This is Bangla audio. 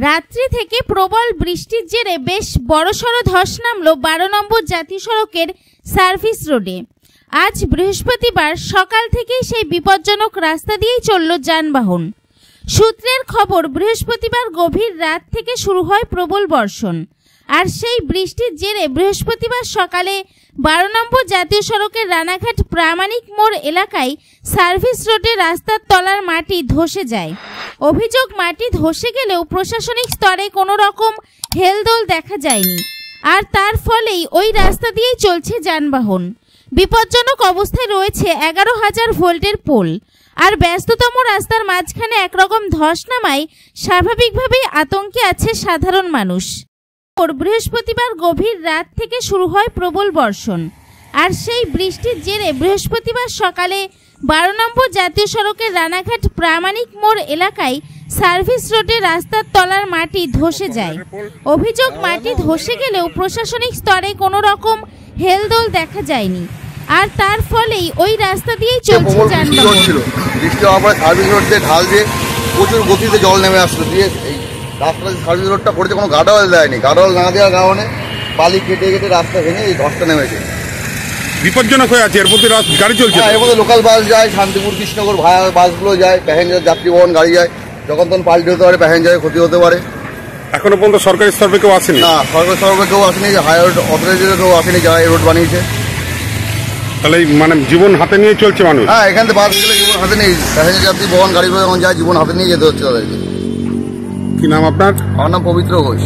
রাত্রি থেকে প্রবল বৃষ্টির জেরে বেশ বড়সড় ধস নামল 12 নম্বর জাতীয় সড়কের সার্ভিস রোডে। আজ বৃহস্পতিবার সকাল থেকেই সেই বিপজ্জনক রাস্তা দিয়েই চলল যানবাহন। সূত্রের খবর, বৃহস্পতিবার গভীর রাত থেকে শুরু হয় প্রবল বর্ষণ। আর সেই বৃষ্টির জেরে বৃহস্পতিবার সকালে 12 নম্বর জাতীয় সড়কের রানাঘাট প্রামাণিক মোড় এলাকায় সার্ভিস রোডে রাস্তার তলার মাটি ধসে যায়। অভিযোগ, মাটি ধসে গেলেও প্রশাসনিক স্তরে কোনো রকম হেলদোল দেখা যায়নি, আর তার ফলেই ওই রাস্তা দিয়েই চলছে যানবাহন। বিপজ্জনক অবস্থায় রয়েছে 11,000 ভোল্টের পোল। আর ব্যস্ততম রাস্তার মাঝখানে একরকম ধস নামায় স্বাভাবিকভাবেই আতঙ্কে আছে সাধারণ মানুষ। বৃহস্পতিবার গভীর রাত থেকে শুরু হয় প্রবল বর্ষণ। আর সেই বৃষ্টির জেরে বৃহস্পতিবার সকালে 12 নম্বর জাতীয় সড়কের রানাঘাট প্রামাণিক মোড় এলাকায় সার্ভিস রোডে রাস্তার তলার মাটি ধসে যায়। অভিযোগ, মাটি ধসে গেলেও প্রশাসনিক স্তরে কোনো রকম হেলদোল দেখা যায়নি, আর তার ফলেই ওই রাস্তা দিয়েই চলছে যানবাহন। বৃষ্টি হওয়ার পরে সার্ভিস রোড দিয়ে ঢাল দিয়ে প্রচুর গতিতে জল নেমে আসলো, দিয়ে এই রাস্তা সার্ভিস রোডটা করেছে, কোনো গার্ডওয়াল দেয়নি। গার্ডওয়াল না দেওয়ার কারণে বালি কেটে কেটে রাস্তা ভেঙে এই ধসটা নেমেছে। বিপজ্জনক হয়ে আছে। এর মধ্যে গাড়ি চলছে, এর মধ্যে লোকাল বাস যায়, শান্তিপুর কৃষ্ণনগর ভাড়া বাসগুলো যায়, প্যাসেঞ্জার যাত্রী বহন গাড়ি যায়। যখন তখন পাল্টে হতে পারে, প্যাসেঞ্জারের ক্ষতি হতে পারে। এখনো পর্যন্ত সরকারি স্তরে কেউ আসেনি? না, সরকারি স্তরে কেউ আসেনি, হাইওয়ে অথরিটিতে কেউ আসেনি যারা এই রোড বানিয়েছে। তাহলে মানে জীবন হাতে নিয়ে চলছে মানুষ। হ্যাঁ, এখান থেকে বাস গেলে জীবন হাতে নিয়ে, প্যাসেঞ্জার যাত্রী বহন গাড়িগুলো যখন যায় জীবন হাতে নিয়ে যেতে হচ্ছে তাদেরকে। কি নাম আপনার? আমার নাম পবিত্র ঘোষ।